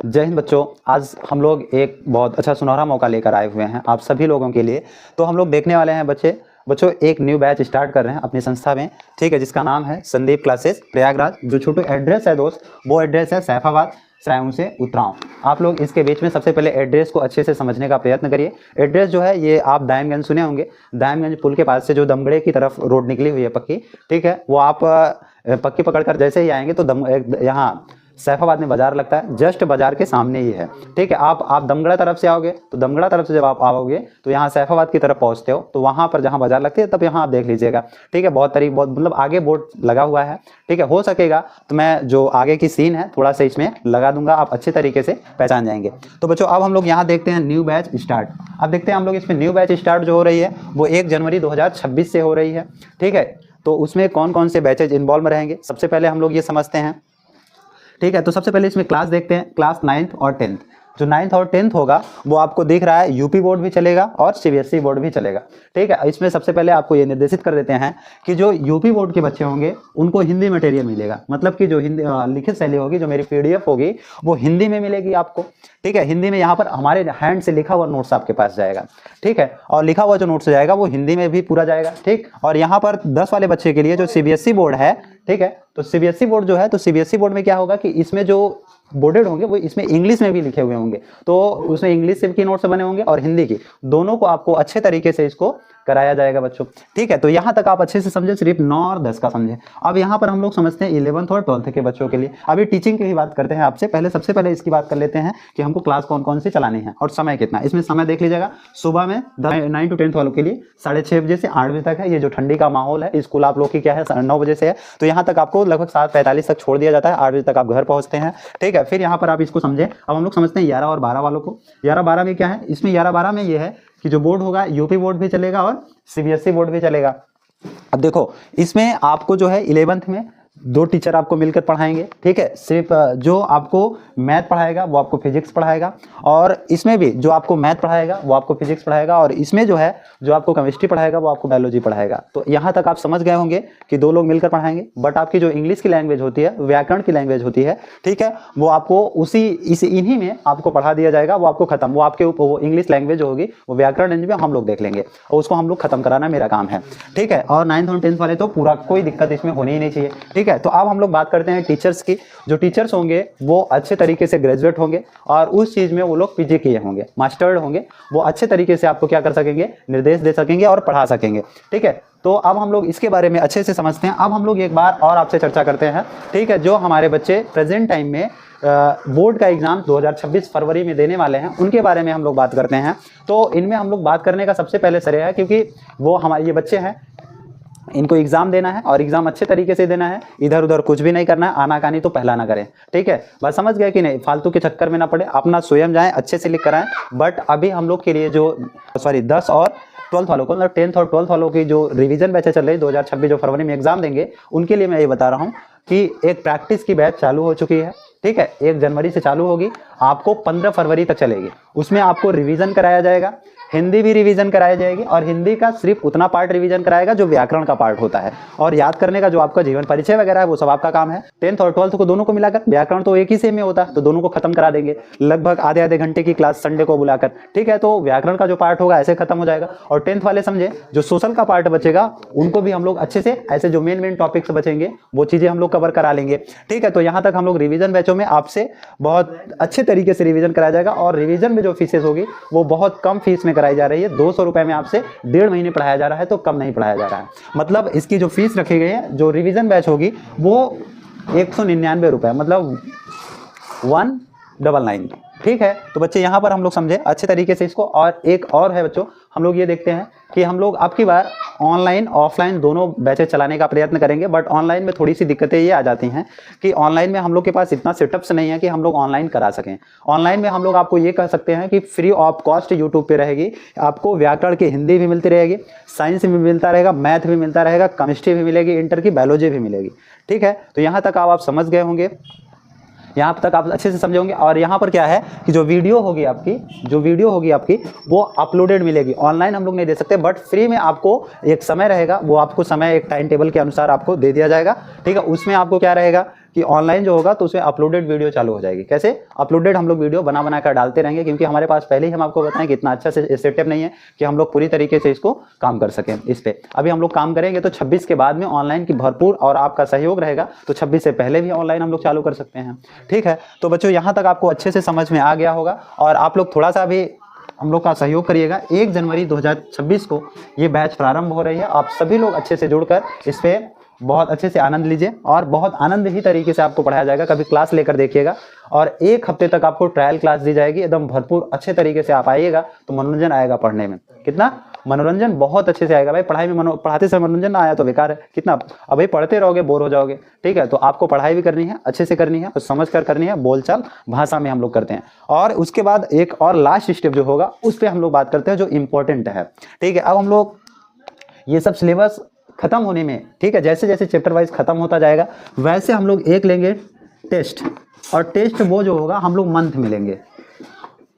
जय हिंद बच्चों। आज हम लोग एक बहुत अच्छा सुनहरा मौका लेकर आए हुए हैं आप सभी लोगों के लिए। तो हम लोग देखने वाले हैं बच्चों एक न्यू बैच स्टार्ट कर रहे हैं अपनी संस्था में, ठीक है, जिसका नाम है संदीप क्लासेस प्रयागराज। जो छोटू एड्रेस है दोस्त, वो एड्रेस है सैफाबाद सरायों से उतराव। आप लोग इसके बीच में सबसे पहले एड्रेस को अच्छे से समझने का प्रयत्न करिए। एड्रेस जो है ये आप दायमगंज सुने होंगे, दायमगंज पुल के पास से जो दमगड़े की तरफ रोड निकली हुई है पक्की, ठीक है, वो आप पक्की पकड़कर जैसे ही आएंगे तो यहाँ सैफाबाद में बाजार लगता है, जस्ट बाजार के सामने ही है, ठीक है। आप दमगड़ा तरफ से आओगे तो दमगड़ा तरफ से जब आप आओगे तो यहाँ सैफाबाद की तरफ पहुँचते हो तो वहाँ पर जहाँ बाजार लगती है तब यहाँ आप देख लीजिएगा, ठीक है। बहुत मतलब आगे बोर्ड लगा हुआ है, ठीक है। हो सकेगा तो मैं जो आगे की सीन है थोड़ा सा इसमें लगा दूंगा, आप अच्छे तरीके से पहचान जाएंगे। तो बच्चों अब हम लोग यहाँ देखते हैं न्यू बैच स्टार्ट। अब देखते हैं हम लोग इसमें न्यू बैच स्टार्ट जो हो रही है वो 1 जनवरी 2026 से हो रही है, ठीक है। तो उसमें कौन कौन से बैचेज इन्वॉल्व रहेंगे सबसे पहले हम लोग ये समझते हैं, ठीक है। तो सबसे पहले इसमें क्लास देखते हैं, क्लास 9th और 10th। जो 9th और 10th होगा वो आपको दिख रहा है यूपी बोर्ड भी चलेगा और सीबीएसई बोर्ड भी चलेगा, ठीक है। इसमें सबसे पहले आपको ये निर्देशित कर देते हैं कि जो यूपी बोर्ड के बच्चे होंगे उनको हिंदी मटेरियल मिलेगा, मतलब कि जो हिंदी लिखित शैली होगी, जो मेरी पीडीएफ होगी वो हिंदी में मिलेगी आपको, ठीक है। हिंदी में यहाँ पर हमारे हैंड से लिखा हुआ नोट्स आपके पास जाएगा, ठीक है। और लिखा हुआ जो नोट्स जाएगा वो हिंदी में भी पूरा जाएगा, ठीक। और यहाँ पर 10 वाले बच्चे के लिए जो सीबीएसई बोर्ड है, ठीक है, तो सीबीएसई बोर्ड जो है, तो सीबीएसई बोर्ड में क्या होगा कि इसमें जो बोर्डेड होंगे वो इसमें इंग्लिश में भी लिखे हुए होंगे, तो उसमें इंग्लिश से की नोट्स बने होंगे और हिंदी की, दोनों को आपको अच्छे तरीके से इसको कराया जाएगा बच्चों, ठीक है। तो यहाँ तक आप अच्छे से समझे, सिर्फ 9 और 10 का समझे। अब यहाँ पर हम लोग समझते हैं 11th और 12th के बच्चों के लिए। अभी टीचिंग की भी बात करते हैं आपसे, सबसे पहले इसकी बात कर लेते हैं कि हमको क्लास कौन कौन सी चलानी है और समय कितना। इसमें समय देख लीजिएगा, सुबह में 9 to 10th वालों के लिए 6:30 बजे से 8 बजे तक है। ये जो ठंडी का माहौल है, स्कूल आप लोग की क्या है 9 बजे से है, तो यहाँ तक आपको लगभग 7:45 तक छोड़ दिया जाता है, 8 बजे तक आप घर पहुँचते हैं, ठीक है। फिर यहाँ पर आप इसको समझे। अब हम लोग समझते हैं 11 और 12 वालों को। 11-12 में क्या है, इसमें 11-12 में ये है कि जो बोर्ड होगा यूपी बोर्ड भी चलेगा और सीबीएसई बोर्ड भी चलेगा। अब देखो इसमें आपको जो है 11th में 2 टीचर आपको मिलकर पढ़ाएंगे, ठीक है। सिर्फ जो आपको मैथ पढ़ाएगा वो आपको फिजिक्स पढ़ाएगा, और इसमें भी जो आपको मैथ पढ़ाएगा वो आपको फिजिक्स पढ़ाएगा, और इसमें जो है जो आपको केमिस्ट्री पढ़ाएगा वो आपको बायोलॉजी पढ़ाएगा। तो यहाँ तक आप समझ गए होंगे कि 2 लोग मिलकर पढ़ाएंगे। बट आपकी जो इंग्लिश की लैंग्वेज होती है, व्याकरण की लैंग्वेज होती है, ठीक है, वो आपको इन्हीं में आपको पढ़ा दिया जाएगा। वो आपको खत्म, वो आपके ऊपर, वो इंग्लिश लैंग्वेज होगी, वो व्याकरण रेंज में हम लोग देख लेंगे और उसको हम लोग खत्म कराना मेरा काम है, ठीक है। और 9th और 10th वाले तो पूरा कोई दिक्कत इसमें होनी ही नहीं चाहिए, ठीक है। तो अब हम लोग बात करते हैं टीचर्स की। जो टीचर्स होंगे वो अच्छे तरीके से ग्रेजुएट होंगे और उस चीज में वो लोग पीजी किए होंगे, मास्टर्ड होंगे, वो अच्छे तरीके से आपको क्या कर सकेंगे, निर्देश दे सकेंगे और पढ़ा सकेंगे, ठीक है। तो अब हम लोग इसके बारे में अच्छे से समझते हैं। अब हम लोग एक बार और आपसे चर्चा करते हैं, ठीक है। जो हमारे बच्चे प्रेजेंट टाइम में बोर्ड का एग्जाम 2026 फरवरी में देने वाले हैं उनके बारे में हम लोग बात करते हैं। तो इनमें हम लोग बात करने का सबसे पहले श्रेय है, क्योंकि वो हमारे ये बच्चे हैं, इनको एग्जाम देना है और एग्जाम अच्छे तरीके से देना है, इधर उधर कुछ भी नहीं करना है, आनाकानी तो पहला ना करें, ठीक है। बात समझ गए कि नहीं, फालतू के चक्कर में ना पड़े, अपना स्वयं जाएं, अच्छे से लिख कर आएं। बट अभी हम लोग के लिए जो 10 और 12th वालों को, मतलब 10th और 12th वालों की जो रिवीजन बैचें चल रही है 2026 जो फरवरी में एग्जाम देंगे, उनके लिए मैं ये बता रहा हूँ कि एक प्रैक्टिस की बैच चालू हो चुकी है, ठीक है। 1 जनवरी से चालू होगी, आपको 15 फरवरी तक चलेगी। उसमें आपको रिवीजन कराया जाएगा, हिंदी भी रिवीजन कराई जाएगी, और हिंदी का सिर्फ उतना पार्ट रिवीजन कराएगा जो व्याकरण का पार्ट होता है, और याद करने का जो आपका जीवन परिचय वगैरह है वो सब आपका काम है। 10th और 12th को दोनों को मिलाकर, व्याकरण तो एक ही सेम में होता है तो दोनों को खत्म करा देंगे, लगभग आधे घंटे की क्लास संडे को बुलाकर, ठीक है। तो व्याकरण का जो पार्ट होगा ऐसे खत्म हो जाएगा। और 10th वाले समझे, जो सोशल का पार्ट बचेगा उनको भी हम लोग अच्छे से, ऐसे जो मेन टॉपिक्स बचेंगे वो चीजें हम लोग कवर करा लेंगे, ठीक है। तो यहाँ तक हम लोग रिवीजन बैचों में आपसे बहुत अच्छे तरीके से रिवीजन कराया जाएगा, और रिवीजन में जो फीसेस होगी वो बहुत कम फीस में कराई जा रही है। 200 रुपए में आपसे 1.5 महीने पढ़ाया जा रहा है, तो कम नहीं पढ़ाया जा रहा है। मतलब इसकी जो फीस रखी गई है, जो रिवीजन बैच होगी वो 199 रुपए, मतलब 199, ठीक है। तो बच्चे यहाँ पर हम लोग समझे अच्छे तरीके से इसको। और एक और है बच्चों, हम लोग ये देखते हैं कि हम लोग अब की बार ऑनलाइन ऑफलाइन दोनों बैचेस चलाने का प्रयत्न करेंगे। बट ऑनलाइन में थोड़ी सी दिक्कतें ये आ जाती हैं कि ऑनलाइन में हम लोग के पास इतना सेटअप्स नहीं है कि हम लोग ऑनलाइन करा सकें। ऑनलाइन में हम लोग आपको ये कह सकते हैं कि फ्री ऑफ कॉस्ट यूट्यूब पे रहेगी, आपको व्याकरण की हिंदी भी मिलती रहेगी, साइंस भी मिलता रहेगा, मैथ भी मिलता रहेगा, केमिस्ट्री भी मिलेगी, इंटर की बायोलॉजी भी मिलेगी, ठीक है। तो यहाँ तक आप समझ गए होंगे, यहाँ तक आप अच्छे से समझे होंगे। और यहाँ पर क्या है कि जो वीडियो होगी आपकी वो अपलोडेड मिलेगी। ऑनलाइन हम लोग नहीं दे सकते, बट फ्री में आपको एक समय रहेगा, वो आपको समय एक टाइम टेबल के अनुसार आपको दे दिया जाएगा, ठीक है। उसमें आपको क्या रहेगा कि ऑनलाइन जो होगा तो उसमें अपलोडेड वीडियो चालू हो जाएगी। कैसे अपलोडेड? हम लोग वीडियो बना कर डालते रहेंगे, क्योंकि हमारे पास पहले ही हम आपको बताएं कि इतना अच्छा से सेटअप नहीं है कि हम लोग पूरी तरीके से इसको काम कर सकें। इस पे अभी हम लोग काम करेंगे, तो 26 के बाद में ऑनलाइन की भरपूर और आपका सहयोग रहेगा तो 26 से पहले भी ऑनलाइन हम लोग चालू कर सकते हैं। ठीक है, तो बच्चों यहाँ तक आपको अच्छे से समझ में आ गया होगा, और आप लोग थोड़ा सा भी हम लोग का सहयोग करिएगा। 1 जनवरी 2026 को ये बैच प्रारंभ हो रही है। आप सभी लोग अच्छे से जुड़कर इस पे बहुत अच्छे से आनंद लीजिए, और बहुत आनंद ही तरीके से आपको पढ़ाया जाएगा। कभी क्लास लेकर देखिएगा, और 1 हफ्ते तक आपको ट्रायल क्लास दी जाएगी। एकदम भरपूर अच्छे तरीके से आप आइएगा तो मनोरंजन आएगा पढ़ने में। कितना मनोरंजन? बहुत अच्छे से आएगा भाई। पढ़ाई में पढ़ाते समय मनोरंजन ना आया तो बेकार है। कितना अब भाई पढ़ते रहोगे बोर हो जाओगे। ठीक है, तो आपको पढ़ाई भी करनी है, अच्छे से करनी है, और समझ कर करनी है। बोलचाल भाषा में हम लोग करते हैं। और उसके बाद एक और लास्ट स्टेप जो होगा उस पर हम लोग बात करते हैं, जो इंपॉर्टेंट है। ठीक है, अब हम लोग ये सब सिलेबस खत्म होने में, ठीक है, जैसे जैसे चैप्टर वाइज खत्म होता जाएगा वैसे हम लोग एक लेंगे टेस्ट, और टेस्ट वो जो होगा हम लोग मंथ में लेंगे।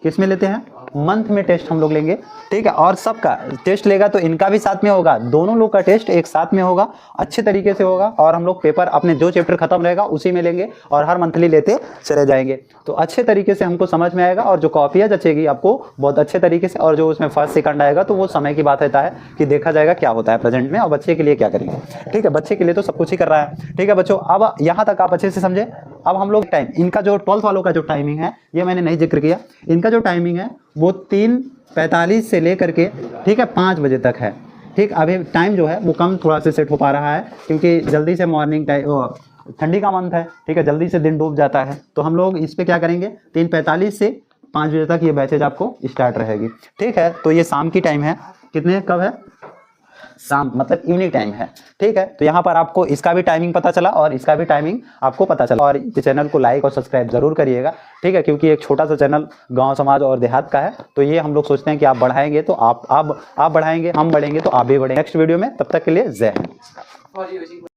किस में लेते हैं? मंथ में टेस्ट हम लोग लेंगे। ठीक है, और सबका टेस्ट लेगा तो इनका भी साथ में होगा, दोनों लोग का टेस्ट एक साथ में होगा, अच्छे तरीके से होगा। और हम लोग पेपर अपने जो चैप्टर खत्म रहेगा उसी में लेंगे, और हर मंथली लेते चले जाएंगे। तो अच्छे तरीके से हमको समझ में आएगा, और जो कॉपियाँ जचेगी आपको बहुत अच्छे तरीके से, और जो उसमें फर्स्ट सेकंड आएगा तो वो समय की बात रहता है कि देखा जाएगा क्या होता है प्रेजेंट में, और बच्चे के लिए क्या करेंगे। ठीक है, बच्चे के लिए तो सब कुछ ही कर रहा है। ठीक है बच्चों, अब यहाँ तक आप अच्छे से समझे। अब हम लोग टाइम, इनका जो 12th वालों का जो टाइमिंग है ये मैंने नहीं जिक्र किया। इनका जो टाइमिंग है वो 3:45 से लेकर के, ठीक है, 5 बजे तक है। ठीक, अभी टाइम जो है वो कम थोड़ा से सेट हो पा रहा है, क्योंकि जल्दी से मॉर्निंग टाइम, ठंडी का मंथ है। ठीक है, जल्दी से दिन डूब जाता है, तो हम लोग इस पे क्या करेंगे, 3:45 से 5 बजे तक ये बैचेज आपको स्टार्ट रहेगी। ठीक है, तो ये शाम की टाइम है। कितने कब है? शाम, मतलब इवनिंग टाइम है। ठीक है, तो यहाँ पर आपको इसका भी टाइमिंग पता चला और इसका भी टाइमिंग आपको पता चला। और इस चैनल को लाइक और सब्सक्राइब जरूर करिएगा। ठीक है, क्योंकि एक छोटा सा चैनल गांव समाज और देहात का है, तो ये हम लोग सोचते हैं कि आप बढ़ाएंगे तो आप बढ़ाएंगे, हम बढ़ेंगे तो आप भी बढ़ेंगे। नेक्स्ट वीडियो में, तब तक के लिए जय हिंद।